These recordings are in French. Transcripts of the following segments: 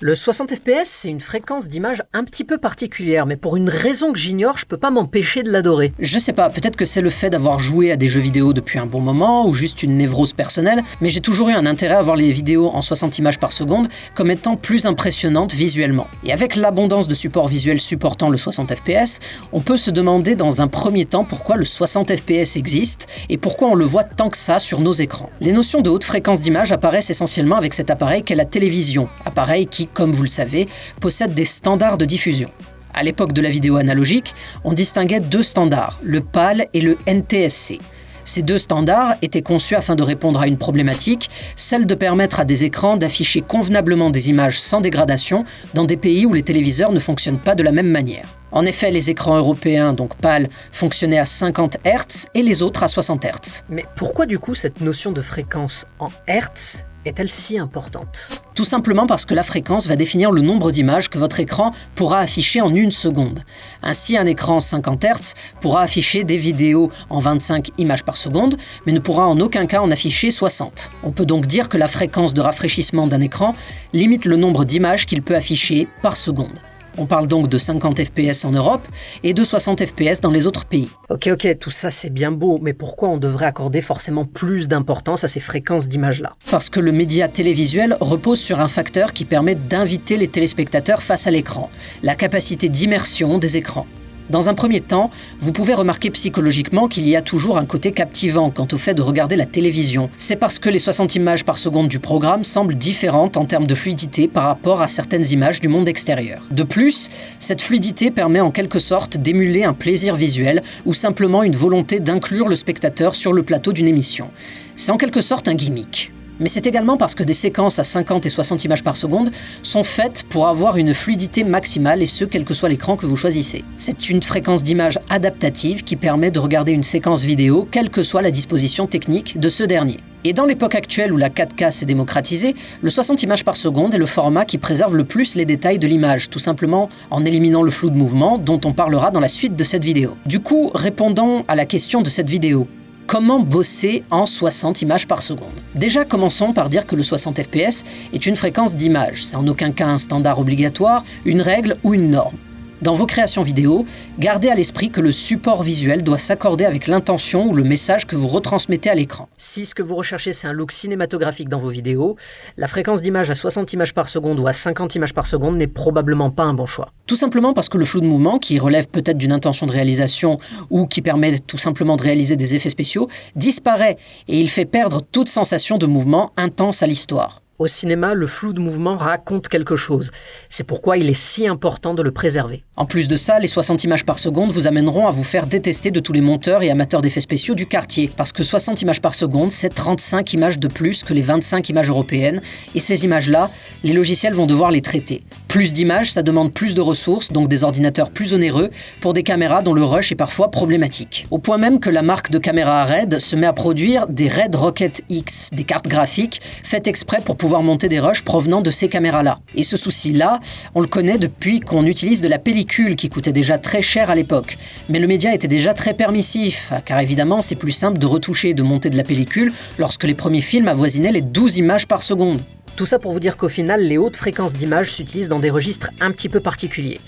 Le 60 fps, c'est une fréquence d'image un petit peu particulière, mais pour une raison que j'ignore, je peux pas m'empêcher de l'adorer. Je sais pas, peut-être que c'est le fait d'avoir joué à des jeux vidéo depuis un bon moment, ou juste une névrose personnelle, mais j'ai toujours eu un intérêt à voir les vidéos en 60 images par seconde comme étant plus impressionnantes visuellement. Et avec l'abondance de supports visuels supportant le 60 fps, on peut se demander dans un premier temps pourquoi le 60 fps existe, et pourquoi on le voit tant que ça sur nos écrans. Les notions de haute fréquence d'image apparaissent essentiellement avec cet appareil qu'est la télévision, appareil qui, comme vous le savez, possède des standards de diffusion. À l'époque de la vidéo analogique, on distinguait deux standards, le PAL et le NTSC. Ces deux standards étaient conçus afin de répondre à une problématique, celle de permettre à des écrans d'afficher convenablement des images sans dégradation dans des pays où les téléviseurs ne fonctionnent pas de la même manière. En effet, les écrans européens, donc PAL, fonctionnaient à 50 Hz et les autres à 60 Hz. Mais pourquoi du coup cette notion de fréquence en Hertz est-elle si importante ? Tout simplement parce que la fréquence va définir le nombre d'images que votre écran pourra afficher en une seconde. Ainsi, un écran 50 Hz pourra afficher des vidéos en 25 images par seconde, mais ne pourra en aucun cas en afficher 60. On peut donc dire que la fréquence de rafraîchissement d'un écran limite le nombre d'images qu'il peut afficher par seconde. On parle donc de 50 fps en Europe et de 60 fps dans les autres pays. Ok, tout ça c'est bien beau, mais pourquoi on devrait accorder forcément plus d'importance à ces fréquences d'images-là ? Parce que le média télévisuel repose sur un facteur qui permet d'inviter les téléspectateurs face à l'écran, la capacité d'immersion des écrans. Dans un premier temps, vous pouvez remarquer psychologiquement qu'il y a toujours un côté captivant quant au fait de regarder la télévision. C'est parce que les 60 images par seconde du programme semblent différentes en termes de fluidité par rapport à certaines images du monde extérieur. De plus, cette fluidité permet en quelque sorte d'émuler un plaisir visuel ou simplement une volonté d'inclure le spectateur sur le plateau d'une émission. C'est en quelque sorte un gimmick. Mais c'est également parce que des séquences à 50 et 60 images par seconde sont faites pour avoir une fluidité maximale et ce, quel que soit l'écran que vous choisissez. C'est une fréquence d'image adaptative qui permet de regarder une séquence vidéo, quelle que soit la disposition technique de ce dernier. Et dans l'époque actuelle où la 4K s'est démocratisée, le 60 images par seconde est le format qui préserve le plus les détails de l'image, tout simplement en éliminant le flou de mouvement dont on parlera dans la suite de cette vidéo. Du coup, répondons à la question de cette vidéo. Comment bosser en 60 images par seconde ? Déjà, commençons par dire que le 60 fps est une fréquence d'image. C'est en aucun cas un standard obligatoire, une règle ou une norme. Dans vos créations vidéo, gardez à l'esprit que le support visuel doit s'accorder avec l'intention ou le message que vous retransmettez à l'écran. Si ce que vous recherchez c'est un look cinématographique dans vos vidéos, la fréquence d'image à 60 images par seconde ou à 50 images par seconde n'est probablement pas un bon choix. Tout simplement parce que le flou de mouvement, qui relève peut-être d'une intention de réalisation ou qui permet tout simplement de réaliser des effets spéciaux, disparaît et il fait perdre toute sensation de mouvement intense à l'histoire. Au cinéma, le flou de mouvement raconte quelque chose. C'est pourquoi il est si important de le préserver. En plus de ça, les 60 images par seconde vous amèneront à vous faire détester de tous les monteurs et amateurs d'effets spéciaux du quartier. Parce que 60 images par seconde, c'est 35 images de plus que les 25 images européennes. Et ces images-là, les logiciels vont devoir les traiter. Plus d'images, ça demande plus de ressources, donc des ordinateurs plus onéreux, pour des caméras dont le rush est parfois problématique. Au point même que la marque de caméra RED se met à produire des Red Rocket X, des cartes graphiques faites exprès pour pouvoir monter des rushs provenant de ces caméras-là. Et ce souci-là, on le connaît depuis qu'on utilise de la pellicule qui coûtait déjà très cher à l'époque. Mais le média était déjà très permissif, car évidemment c'est plus simple de retoucher et de monter de la pellicule lorsque les premiers films avoisinaient les 12 images par seconde. Tout ça pour vous dire qu'au final, les hautes fréquences d'images s'utilisent dans des registres un petit peu particuliers.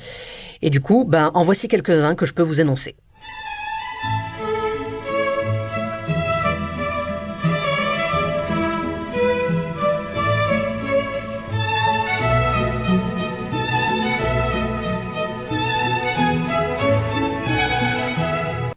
Et du coup, en voici quelques-uns que je peux vous énoncer.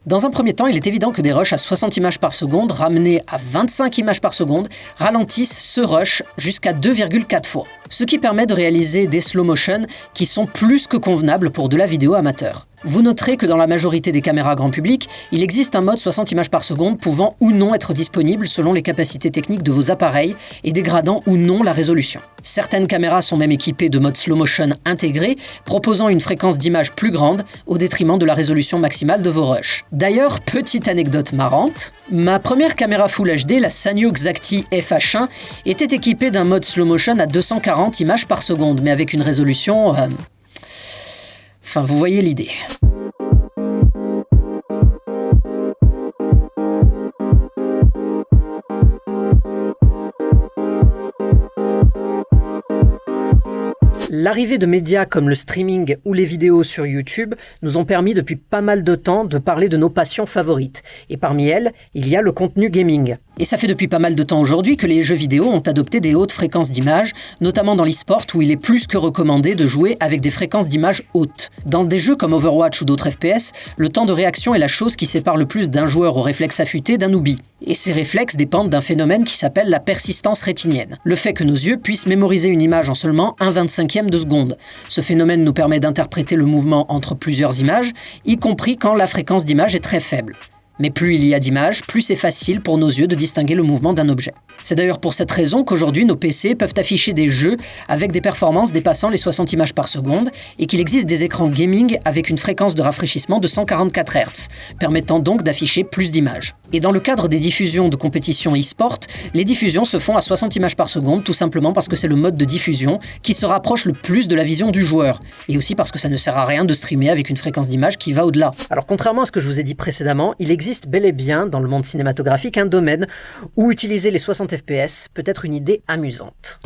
Dans un premier temps, il est évident que des rushs à 60 images par seconde ramenés à 25 images par seconde ralentissent ce rush jusqu'à 2,4 fois. Ce qui permet de réaliser des slow motion qui sont plus que convenables pour de la vidéo amateur. Vous noterez que dans la majorité des caméras grand public, il existe un mode 60 images par seconde pouvant ou non être disponible selon les capacités techniques de vos appareils et dégradant ou non la résolution. Certaines caméras sont même équipées de mode slow motion intégré, proposant une fréquence d'image plus grande au détriment de la résolution maximale de vos rushs. D'ailleurs, petite anecdote marrante, ma première caméra Full HD, la Sanyo Xacti FH1, était équipée d'un mode slow motion à 240 images par seconde, mais avec une résolution... Enfin, vous voyez l'idée. L'arrivée de médias comme le streaming ou les vidéos sur YouTube nous ont permis depuis pas mal de temps de parler de nos passions favorites. Et parmi elles, il y a le contenu gaming. Et ça fait depuis pas mal de temps aujourd'hui que les jeux vidéo ont adopté des hautes fréquences d'image, notamment dans l'e-sport où il est plus que recommandé de jouer avec des fréquences d'image hautes. Dans des jeux comme Overwatch ou d'autres FPS, le temps de réaction est la chose qui sépare le plus d'un joueur au réflexe affûté d'un newbie. Et ces réflexes dépendent d'un phénomène qui s'appelle la persistance rétinienne. Le fait que nos yeux puissent mémoriser une image en seulement 1/25e de seconde. Ce phénomène nous permet d'interpréter le mouvement entre plusieurs images, y compris quand la fréquence d'image est très faible. Mais plus il y a d'images, plus c'est facile pour nos yeux de distinguer le mouvement d'un objet. C'est d'ailleurs pour cette raison qu'aujourd'hui nos PC peuvent afficher des jeux avec des performances dépassant les 60 images par seconde et qu'il existe des écrans gaming avec une fréquence de rafraîchissement de 144 Hz, permettant donc d'afficher plus d'images. Et dans le cadre des diffusions de compétitions e-sport, les diffusions se font à 60 images par seconde tout simplement parce que c'est le mode de diffusion qui se rapproche le plus de la vision du joueur, et aussi parce que ça ne sert à rien de streamer avec une fréquence d'image qui va au-delà. Alors contrairement à ce que je vous ai dit précédemment, il existe bel et bien dans le monde cinématographique un domaine où utiliser les 60 FPS peut être une idée amusante.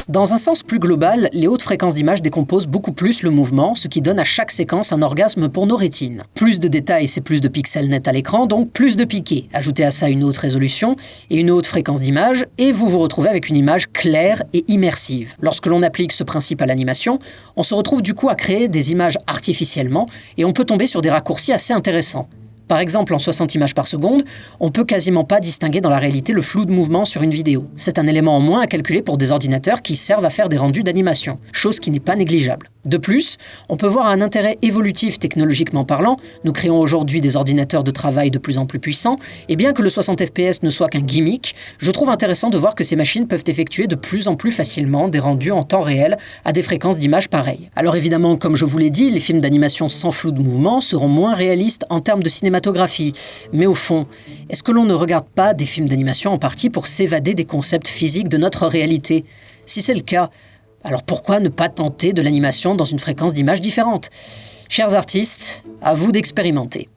Dans un sens plus global, les hautes fréquences d'image décomposent beaucoup plus le mouvement, ce qui donne à chaque séquence un orgasme pour nos rétines. Plus de détails, c'est plus de pixels nets à l'écran, donc plus de piqués. Ajoutez à ça une haute résolution et une haute fréquence d'image, et vous vous retrouvez avec une image claire et immersive. Lorsque l'on applique ce principe à l'animation, on se retrouve du coup à créer des images artificiellement, et on peut tomber sur des raccourcis assez intéressants. Par exemple, en 60 images par seconde, on peut quasiment pas distinguer dans la réalité le flou de mouvement sur une vidéo. C'est un élément en moins à calculer pour des ordinateurs qui servent à faire des rendus d'animation, chose qui n'est pas négligeable. De plus, on peut voir un intérêt évolutif technologiquement parlant. Nous créons aujourd'hui des ordinateurs de travail de plus en plus puissants, et bien que le 60 FPS ne soit qu'un gimmick, je trouve intéressant de voir que ces machines peuvent effectuer de plus en plus facilement des rendus en temps réel à des fréquences d'image pareilles. Alors évidemment, comme je vous l'ai dit, les films d'animation sans flou de mouvement seront moins réalistes en termes de cinématographie. Mais au fond, est-ce que l'on ne regarde pas des films d'animation en partie pour s'évader des concepts physiques de notre réalité ? Si c'est le cas, alors pourquoi ne pas tenter de l'animation dans une fréquence d'image différente ? Chers artistes, à vous d'expérimenter.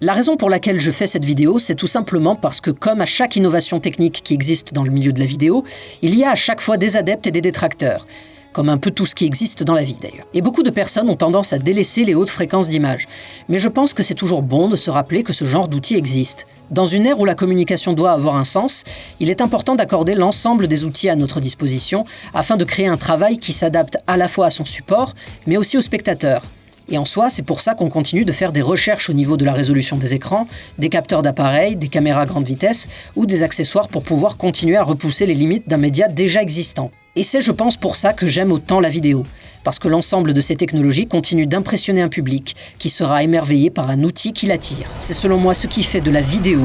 La raison pour laquelle je fais cette vidéo, c'est tout simplement parce que comme à chaque innovation technique qui existe dans le milieu de la vidéo, il y a à chaque fois des adeptes et des détracteurs. Comme un peu tout ce qui existe dans la vie d'ailleurs. Et beaucoup de personnes ont tendance à délaisser les hautes fréquences d'image. Mais je pense que c'est toujours bon de se rappeler que ce genre d'outils existe. Dans une ère où la communication doit avoir un sens, il est important d'accorder l'ensemble des outils à notre disposition afin de créer un travail qui s'adapte à la fois à son support, mais aussi au spectateur. Et en soi, c'est pour ça qu'on continue de faire des recherches au niveau de la résolution des écrans, des capteurs d'appareils, des caméras grande vitesse ou des accessoires pour pouvoir continuer à repousser les limites d'un média déjà existant. Et c'est, je pense, pour ça que j'aime autant la vidéo, parce que l'ensemble de ces technologies continue d'impressionner un public qui sera émerveillé par un outil qui l'attire. C'est selon moi ce qui fait de la vidéo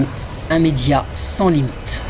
un média sans limite.